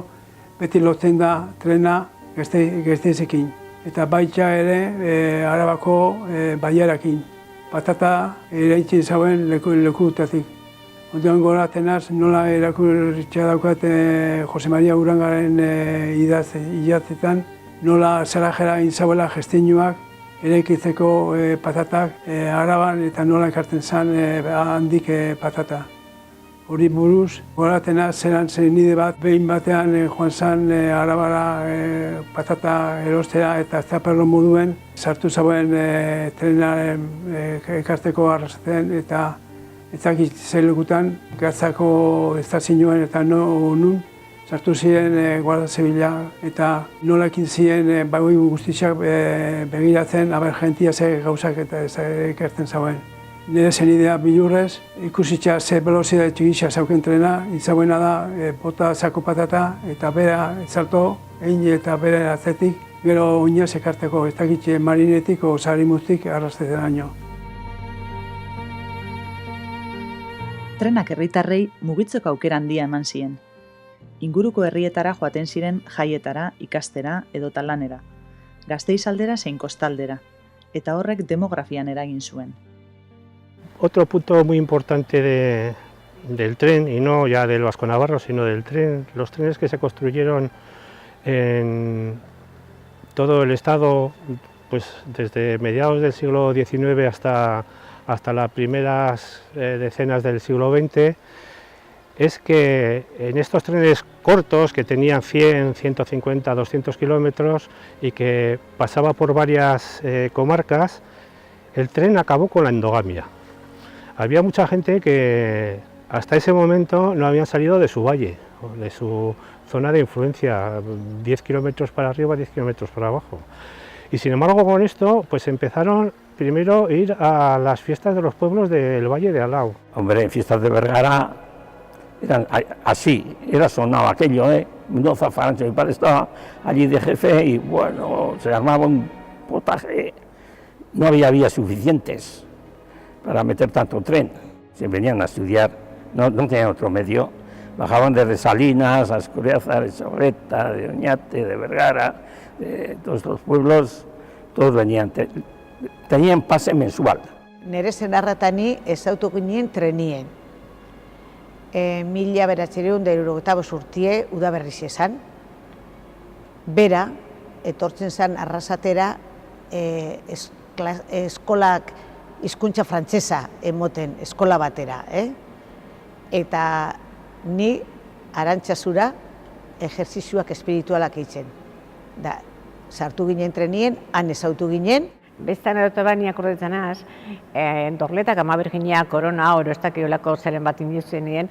beti lotzen da trena Gasteizekin. Eta baita ere Arabako baiarakin. Patata eraitzi zauen lekutatik. Ondoan goratzen az, nola erakuritza daukat Jose Maria Urangaren idatzetan, nola zarajera inzauela gesteinuak eraikitzeko patatak Araban eta nola ekartzen zen handik patata. Hori buruz, goratzen az, zelan nide bat, behin batean joan zen Arabara patata erostera eta extraperlo moduen sartu zauen trenaren ekarteko arrasatzen eta ez dakit zelekutan Gatzako estazioan eta nun sartu ziren Guardia Zibila eta nola ekin ziren bagoi guztiak begiratzen aber jentia ze gauzak eta ikertzen zauen. Nire zen idea bilurrez, ikusitza ze velozidade txigitza zauken trena, izabuena da bota zako patata eta bera salto, egin eta bere atzetik, gero oinaz ekarteko, ez dakit marinetik o sarimuztik arrasteraino. Trenak herritarrei mugitzeko aukera handia eman zien. Inguruko herrietara joaten ziren jaietara, ikastera edota lanera, Gasteiz aldera zein kostaldera, eta horrek demografian eragin zuen. Otro punto muy importante del tren, y no ya del vasco-navarro, sino del tren, los trenes que se construyeron en todo el estado, pues desde mediados del siglo XIX hasta las primeras decenas del siglo XX, es que en estos trenes cortos, que tenían 100, 150, 200 kilómetros y que pasaba por varias comarcas, el tren acabó con la endogamia. Había mucha gente que hasta ese momento no habían salido de su valle, de su zona de influencia, 10 kilómetros para arriba, 10 kilómetros para abajo. Y sin embargo con esto pues empezaron primero a ir a las fiestas de los pueblos del Valle de Alao. Hombre, en fiestas de Vergara eran así, era sonado aquello, Mendoza, Farancho, mi padre estaba allí de jefe y bueno, se armaba un potaje, no había vías suficientes para meter tanto tren. Se venían a estudiar, no tenían otro medio, bajaban desde Salinas, a Escoriaza, de Sorreta, de Oñate, de Vergara, de todos los pueblos, todos venían, tenían pase mensual. Nere senarratani ezautu ginen trenien. 1975 urtie udaberriz esan, bera, etortzen zen arrasatera eskolak hizkuntza frantsesa emoten eskola batera, eta ni Arantzazura ejerzizioak espiritualak eitzen. Da, sartu ginen trenien, han ezautu ginen. Bestan edote bani akordetzen az, Dorletak, Ama Birginia, Korona, oro ez dakiolako zeren bat indizuen nien,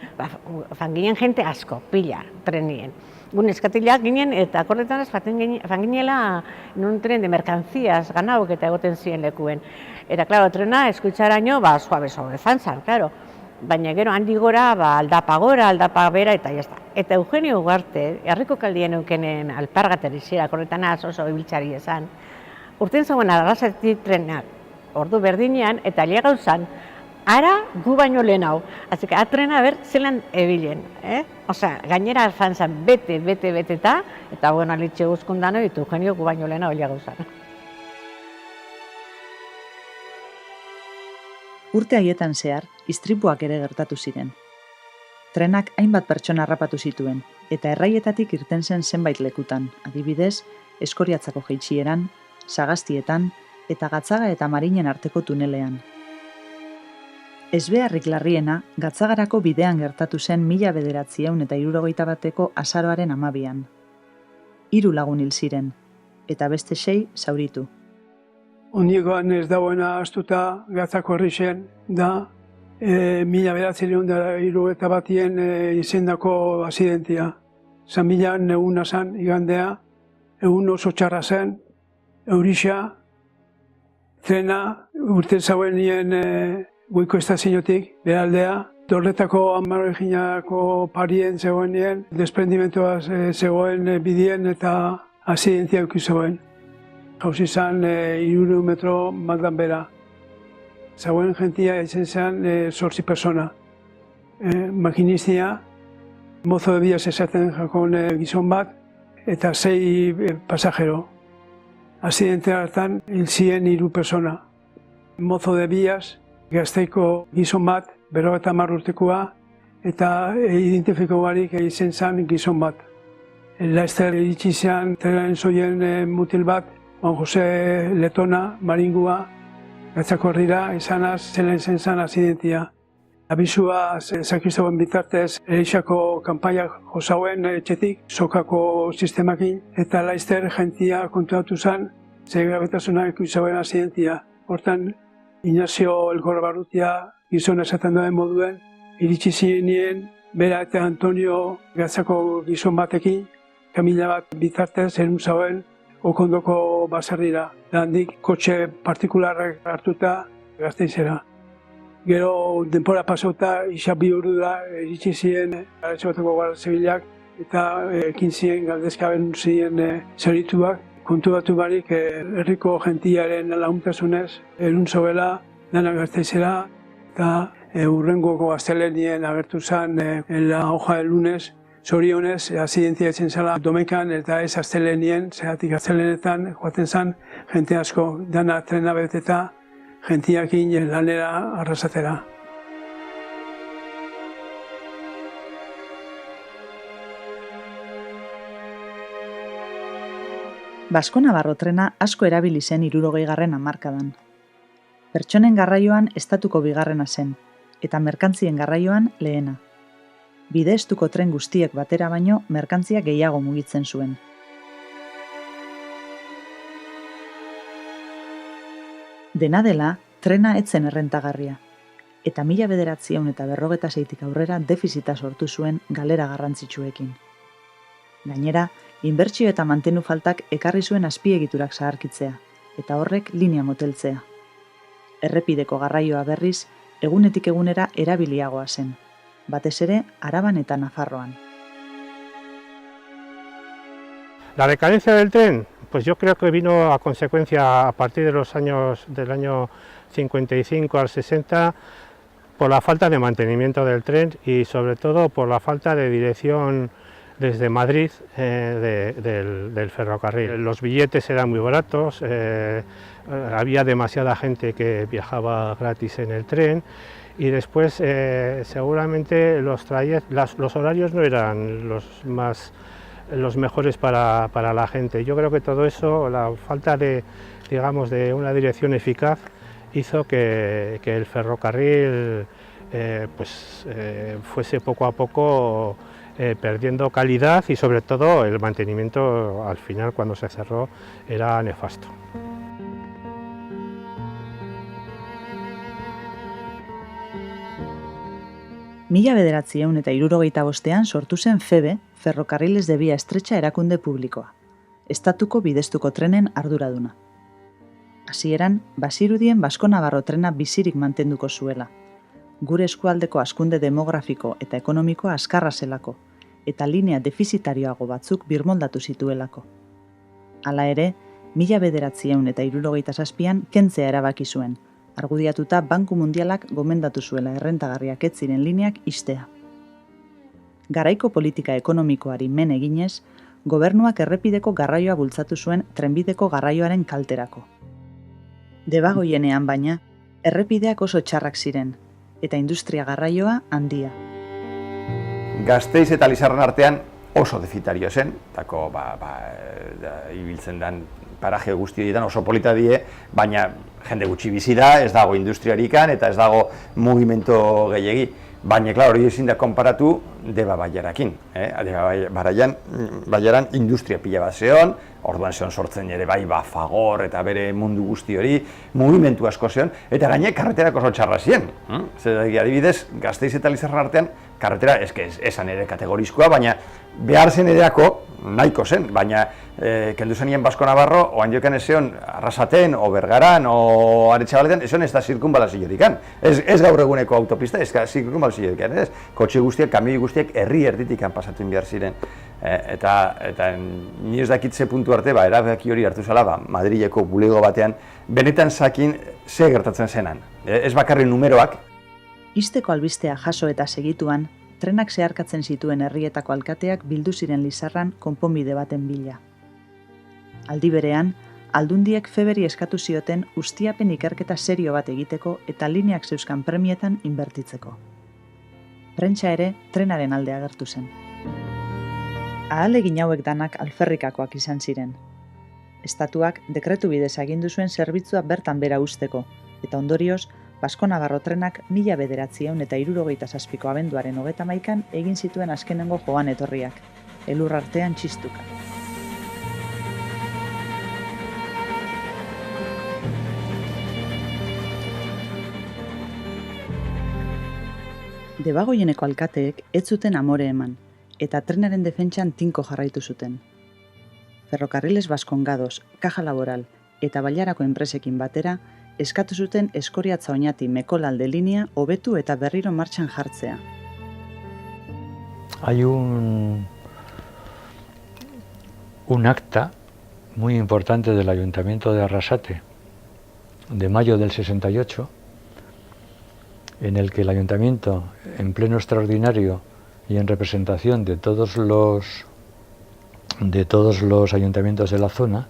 fan ginen jente asko, pila, trenien. Gun eskatilak ginen eta akordetan az, fan ginela nun tren de mercancías, ganauk eta egoten ziren lekuen. Eta, klaro, trena eskuitzaraino, suave fan zan, klaro. Baina gero handi gora, aldapa gora, aldapa bera, eta jazta. Eta Eugenio Ugarte, herriko kaldien eukenen alpargateri zira, akordetan az oso ibiltzari esan, urten zauen arrasatik trenak, ordu berdinean, eta alia gauzan, ara gu baino lehen hau. Azike, atrena ber zelan ebilen. Osea, gainera fan zan bete eta bueno, alitxe guzkundano, eta Eugenio gu baino lehen hau alia gauzan. Urte haietan zehar, istripuak ere gertatu ziren. Trenak hainbat pertsona harrapatu zituen, eta erraietatik irten zen zenbait lekutan, adibidez, Eskoriatzako jaitsieran, Sagastietan eta Gatzaga eta Marinen arteko tunelean. Ezbeharrik larriena, Gatzagarako bidean gertatu zen 1971 azaroaren 12an. 3 lagun hil ziren, eta beste 6 zauritu. Ondigoan ez dagoena astuta Gatzako herrixen da 1971 izendako azidentia. Zan milan eguna zen igandea, egun oso txarra zen, eurixa, trena urten zauen nien goiko estaziotik, beraldea, Dorletako Ama Birginiako parien zegoen nien, desprendimentoa zegoen bidien eta azidentia euki zegoen. Jauzi zen 3 metro maldan bera. Zagoen jentia izen zen 8 persona. Makinistia, mozo de biaz esaten jakon gizon bat, eta 6 pasajero. Azidentea hartan hil ziren 3 persona. Mozo de biaz, Gazteiko gizon bat, 50 urtekoa, eta identifiko barik izen zen gizon bat. Laster iritsi zen trenaren zoien mutil bat, Juan Jose Letona, maringua, Gatzako herrira, izanaz, zelen zen zen azidentia. Abizua zakiztauen bitartez, erixako kanpaia josauen etxetik, sokako sistemakin, eta laizter jentia kontuatu zen, zegrabetasuna ikusauen azidentia. Hortan, Ignacio Elgorbarrutia gizon esaten duen moduen, iritsi zirenien, bera eta Antonio Gatzako gizon batekin, kamila bat bitartez, erun zauen, Okondoko baserrira. Handik kotxe partikularrak hartuta Gasteizera. Gero denpora pasauta, isa bi ordura iritsi ziren Aretxabateko Guardia Zibilak eta ekin ziren galdezkaben ziren zaurituak. Konturatu barik herriko gentiaren laguntasunez erun zauela dana Gasteizera eta hurrengoko astelehenien agertu zen la hoja del lunes. Zorionez, azidentzia etzen zela domekan eta ez astelehenien, zeratik astelehenetan joaten zen jente asko dana trena beteta jentiakin lanera arrasatera. Basko-Navarro trena asko erabili zen 60. hamarkadan. Pertsonen garraioan estatuko bigarrena zen, eta merkantzien garraioan lehena. Bide estuko tren guztiek batera baino merkantzia gehiago mugitzen zuen. Dena dela, trena ez zen errentagarria, eta 1956tik aurrera defizita sortu zuen galera garrantzitsuekin. Gainera, inbertsio eta mantenu faltak ekarri zuen azpiegiturak zaharkitzea, eta horrek linea moteltzea. Errepideko garraioa berriz, egunetik egunera erabiliagoa zen, batez ere Araban eta Nafarroan. La decadencia del tren, pues yo creo que vino a consecuencia a partir de los años del año 55 al 60 por la falta de mantenimiento del tren y sobre todo por la falta de dirección desde Madrid del ferrocarril. Los billetes eran muy baratos, había demasiada gente que viajaba gratis en el tren y después seguramente los horarios no eran los mejores para la gente. Yo creo que todo eso, la falta de una dirección eficaz, hizo que el ferrocarril fuese poco a poco perdiendo calidad y sobre todo el mantenimiento al final cuando se cerró era nefasto. Mila 1965 sortu zen FEBE, Ferrocarriles de Vía Estrecha erakunde publikoa, estatuko bideztuko trenen arduraduna. Hasieran, bazirudien Basko-Navarro trena bizirik mantenduko zuela, gure eskualdeko hazkunde demografiko eta ekonomikoa azkarra zelako, eta linea defizitarioago batzuk birmoldatu zituelako. Hala ere, 1967an kentzea erabaki zuen, argudiatuta Banku Mundialak gomendatu zuela errentagarriak ez ziren lineak ixtea. Garaiko politika ekonomikoari men eginez, gobernuak errepideko garraioa bultzatu zuen trenbideko garraioaren kalterako. Debagoienean baina, errepideak oso txarrak ziren, eta industria garraioa handia. Gasteiz eta Lizarran artean oso defizitario zen, tako ibiltzen den paraje guzti horietan oso polita die, baina jende gutxi bizi da, ez dago industriarikan eta ez dago mugimento gehiegi. Baina, klar, hori ezin da konparatu Deba Baiarakin. Deba Baiaran industria pila bat zeon, orduan zeon sortzen ere bai Fagor eta bere mundu guzti hori, mugimentu asko zeon, eta gaine karreterak oso txarra ziren. Adibidez, Gasteiz eta Lizarran artean, karretera esan ere kategorizkoa, baina behar zen ereako nahiko zen, baina kendu zenien Basko-Navarro, oan jokan ez zeon Arrasaten, o Bergaran, o Aretxabaletan, ez da zirkunbalaziorik. Ez gaur eguneko autopista, ez zirkunbalaziorik. Kotxe guztiak, kamioi guztiak herri erditik pasatu behar ziren. Eta ni ez dakitze puntu arte, erabaki hori hartu zela, Madrileko bulego batean, benetan zakin ze gertatzen zenan. Ez bakarri numeroak. Ixteko albistea jaso eta segituan, trenak zeharkatzen zituen herrietako alkateak bildu ziren Lizarran konponbide baten bila. Aldi berean, aldundiek FEBeri eskatu zioten ustiapen ikerketa serio bat egiteko eta lineak zeuzkan premietan inbertitzeko. Prentsa ere trenaren alde agertu zen. Ahalegin hauek danak alferrikakoak izan ziren. Estatuak dekretu bidez agindu zuen zerbitzua bertan bera uzteko, eta ondorioz, Basko-Navarro trenak 1967ko abenduaren 31an egin zituen azkenengo joan etorriak, elur artean txistuka. Debagoieneko alkateek ez zuten amore eman, eta trenaren defentsan tinko jarraitu zuten. Ferrocarriles Vascongados, Caja Laboral eta Bailarako enpresekin batera, eskatu zuten Eskoriatza Oñati Mekolalde linea hobetu eta berriro martxan jartzea. Hay un acta muy importante del Ayuntamiento de Arrasate, de mayo del 68, en el que el Ayuntamiento, en pleno extraordinario y en representación de todos los ayuntamientos de la zona,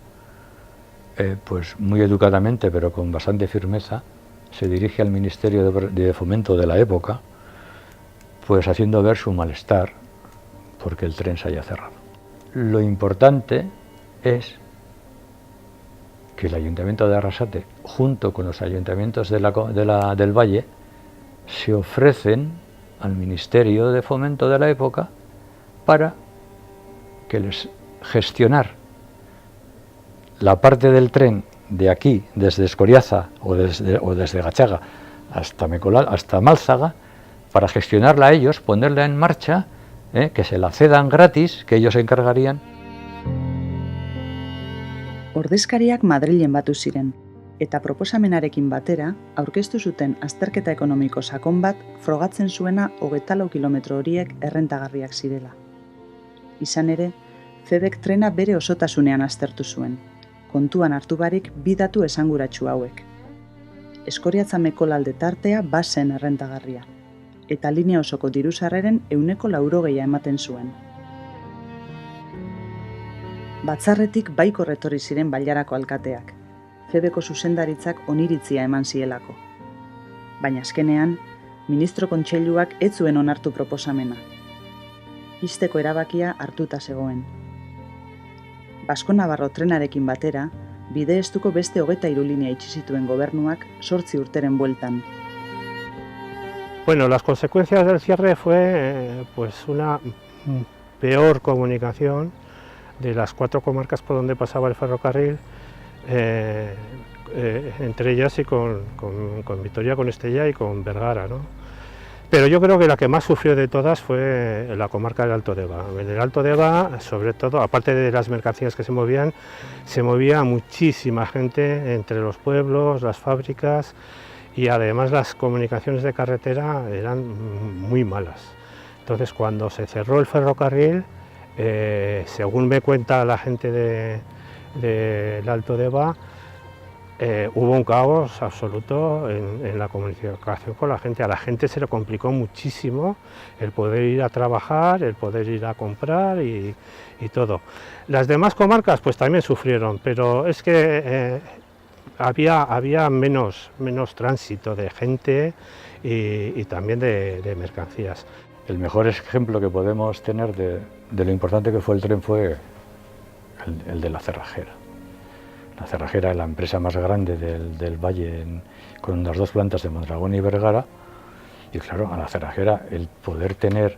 pues muy educadamente, pero con bastante firmeza, se dirige al Ministerio de Fomento de la época, pues haciendo ver su malestar porque el tren se haya cerrado. Lo importante es que el Ayuntamiento de Arrasate, junto con los ayuntamientos del Valle, se ofrecen al Ministerio de Fomento de la época para que les gestionar la parte del tren de aquí, desde Escoriaza o desde Gachaga hasta Mecolal, hasta Málzaga, para gestionarla a ellos, ponerla en marcha, que se la cedan gratis, que ellos se encargarían. Ordezkariak Madrilen batu ziren, eta proposamenarekin batera, aurkeztu zuten azterketa ekonomiko sakon bat frogatzen zuena 24 kilometro horiek errentagarriak zirela. Izan ere, FEBek trena bere osotasunean aztertu zuen, kontuan hartu barik bi datu esanguratsu hauek. Eskoriatza Mekolalde tartea bazen errentagarria, eta linea osoko dirusarreren 80% ematen zuen. Batzarretik baikor etorri ziren Bailarako alkateak, FEBeko zuzendaritzak oniritzia eman zielako. Baina azkenean, ministro kontseiluak ez zuen onartu proposamena. Ixteko erabakia hartuta zegoen. Basko-Navarro trenarekin batera, bide estuko beste 23 linea itxi zituen gobernuak 8 urteren bueltan. Bueno, las consecuencias del cierre fue pues una peor comunicación de las 4 comarcas por donde pasaba el ferrocarril, entre ellas y con Vitoria, con Estella y con Vergara, ¿no? Pero yo creo que la que más sufrió de todas fue la comarca del Alto Deba. En el Alto Deba, sobre todo, aparte de las mercancías que se movía muchísima gente entre los pueblos, las fábricas, y además las comunicaciones de carretera eran muy malas. Entonces, cuando se cerró el ferrocarril, según me cuenta la gente del Alto Deba, hubo un caos absoluto en la comunicación con la gente. A la gente se le complicó muchísimo el poder ir a trabajar, el poder ir a comprar y todo. Las demás comarcas pues también sufrieron, pero es que había menos tránsito de gente y también de mercancías. El mejor ejemplo que podemos tener de lo importante que fue el tren fue el de la Cerrajera. La Cerrajera es la empresa más grande del Valle, con las 2 plantas de Mondragón y Vergara, y claro, a la Cerrajera el poder tener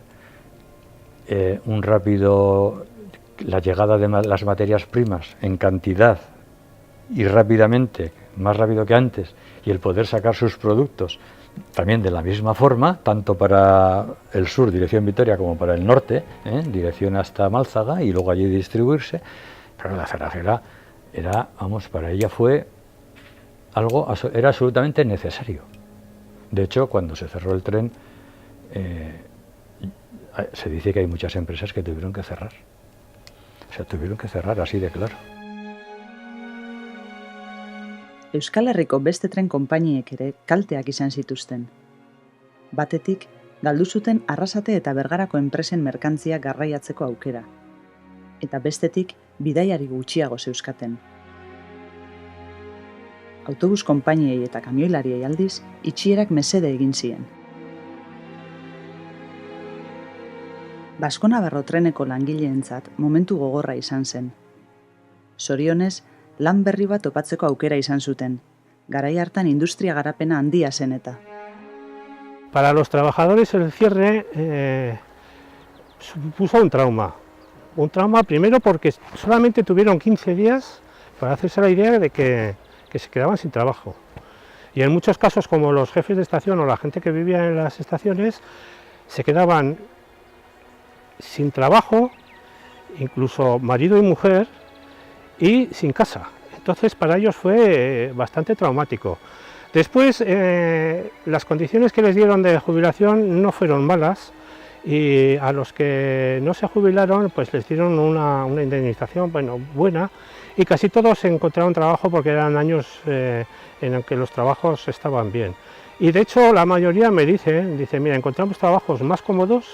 la llegada de las materias primas en cantidad y rápidamente, más rápido que antes, y el poder sacar sus productos también de la misma forma, tanto para el sur, dirección Vitoria, como para el norte, dirección hasta Málzaga, y luego allí distribuirse. Pero la Cerrajera para ella era absolutamente necesario. De hecho, cuando se cerró el tren, se dice que hay muchas empresas que tuvieron que cerrar. O sea, tuvieron que cerrar así de claro. Euskal Herriko beste tren konpainiek ere kalteak izan zituzten. Batetik, galdu zuten Arrasate eta Bergarako enpresen merkantzia garraiatzeko aukera. Eta bestetik, bidaiari gutxiago zeuzkaten. Autobus konpainiei eta kamioilariei aldiz, itxierak mesede egin zien. Basko-Navarro treneko langileentzat momentu gogorra izan zen. Zorionez, lan berri bat topatzeko aukera izan zuten. Garai hartan industria garapena handia zen eta. Para los trabajadores el cierre supuso un trauma. Un trauma primero porque solamente tuvieron 15 días para hacerse la idea de que se quedaban sin trabajo. Y en muchos casos, como los jefes de estación o la gente que vivía en las estaciones, se quedaban sin trabajo, incluso marido y mujer, y sin casa. Entonces para ellos fue bastante traumático. Después las condiciones que les dieron de jubilación no fueron malas, y a los que no se jubilaron pues les dieron una indemnización buena, y casi todos encontraron trabajo porque eran años en los que los trabajos estaban bien. Y de hecho la mayoría me dice, mira, encontramos trabajos más cómodos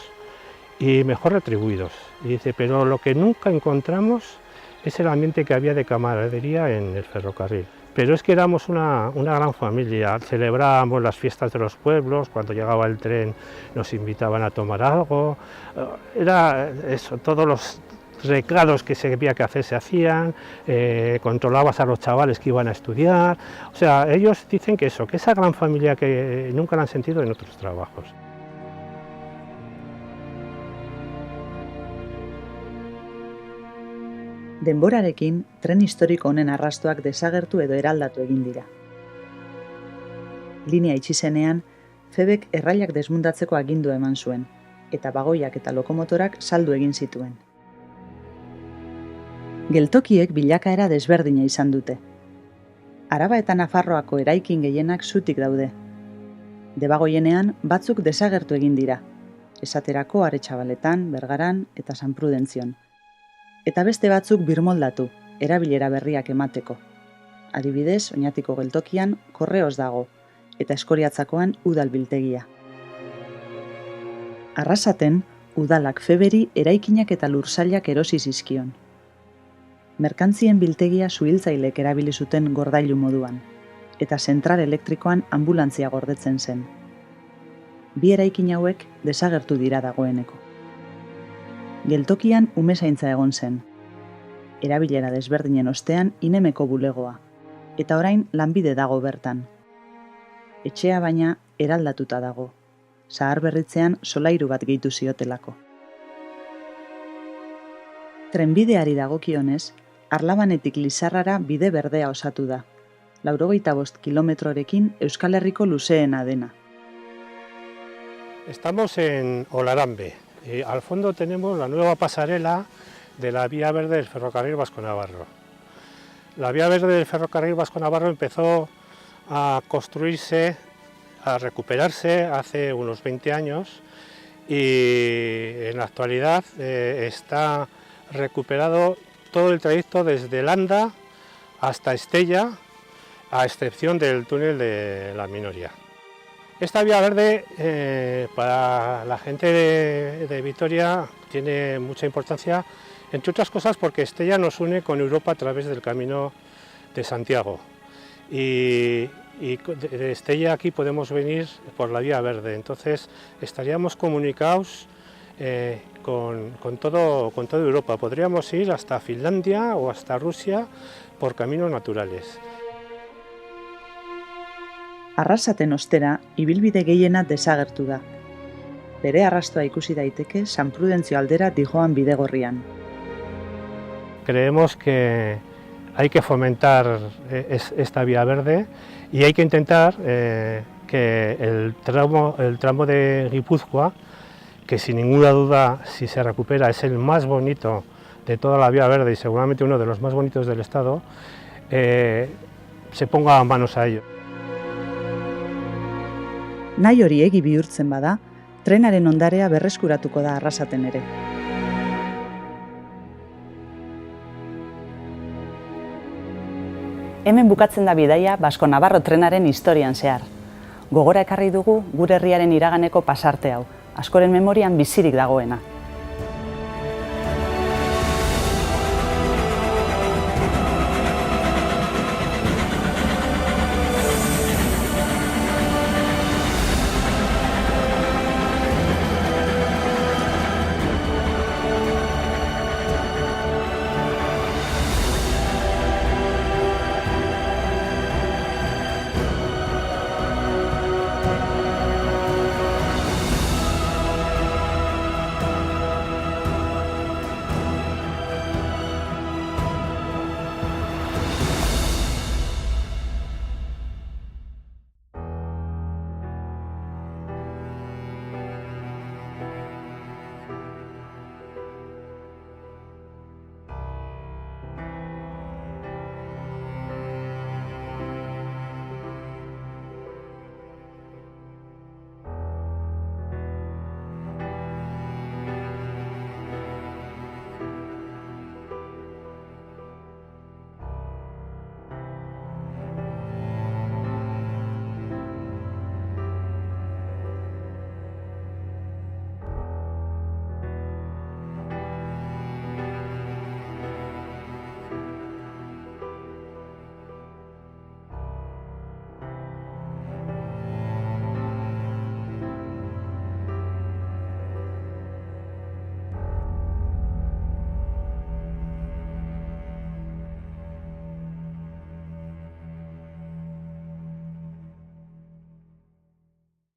y mejor retribuidos. Y dice, pero lo que nunca encontramos es el ambiente que había de camaradería en el ferrocarril. Pero es que éramos una gran familia, celebrábamos las fiestas de los pueblos, cuando llegaba el tren nos invitaban a tomar algo, era eso, todos los recados que se había que hacer se hacían, controlabas a los chavales que iban a estudiar, o sea, ellos dicen que eso, que esa gran familia que nunca la han sentido en otros trabajos. Denborarekin, tren historiko honen arrastoak desagertu edo eraldatu egin dira. Linea itxi zenean, Febek errailak desmundatzeko agindua eman zuen, eta bagoiak eta lokomotorak saldu egin zituen. Geltokiek bilakaera desberdina izan dute. Araba eta Nafarroako eraikin gehienak zutik daude. Debagoienean batzuk desagertu egin dira, esaterako Aretxabaletan, Bergaran eta San Prudentzion. Eta beste batzuk birmoldatu, erabilera berriak emateko. Adibidez, Oñatiko geltokian Korreos dago, eta Eskoriatzakoan udal biltegia. Arrasaten, udalak Feberi eraikinak eta lursailak erosi zizkion. Merkantzien biltegia suhiltzailek erabili zuten gordailu moduan, eta zentral elektrikoan anbulantzia gordetzen zen. Bi eraikin hauek desagertu dira dagoeneko. Geltokian umezaintza egon zen. Erabilera desberdinen ostean Inemeko bulegoa, eta orain lanbide dago bertan. Etxea baina eraldatuta dago, zaharberritzean solairu bat gehitu ziotelako. Trenbideari dagokionez, Arlabanetik Lizarrara bide berdea osatu da, 95 kilometrorekin Euskal Herriko luzeena dena. Estamos en Olarambe. Al fondo tenemos la nueva pasarela de la vía verde del ferrocarril Vasco-Navarro. La vía verde del ferrocarril Vasco-Navarro empezó a construirse, a recuperarse hace unos 20 años y en la actualidad está recuperado todo el trayecto desde Landa hasta Estella, a excepción del túnel de la Minoria. Esta vía verde para la gente de Vitoria tiene mucha importancia, entre otras cosas porque Estella nos une con Europa a través del Camino de Santiago. Y de Estella aquí podemos venir por la vía verde, entonces estaríamos comunicados con toda Europa. Podríamos ir hasta Finlandia o hasta Rusia por caminos naturales. Arrasaten ostera, ibilbide gehiena desagertu da. Bere arrastoa ikusi daiteke San Prudentzio aldera dijoan bidegorrian. Creemos que hay que fomentar esta vía verde y hay que intentar que el tramo de Guipúzcoa, que sin ninguna duda, si se recupera, es el más bonito de toda la vía verde y seguramente uno de los más bonitos del Estado, se ponga manos a ello. Nahi hori egi bihurtzen bada, trenaren ondarea berreskuratuko da Arrasaten ere. Hemen bukatzen da bidaia Basko-Navarro trenaren historian zehar. Gogora ekarri dugu gure herriaren iraganeko pasarte hau, askoren memorian bizirik dagoena.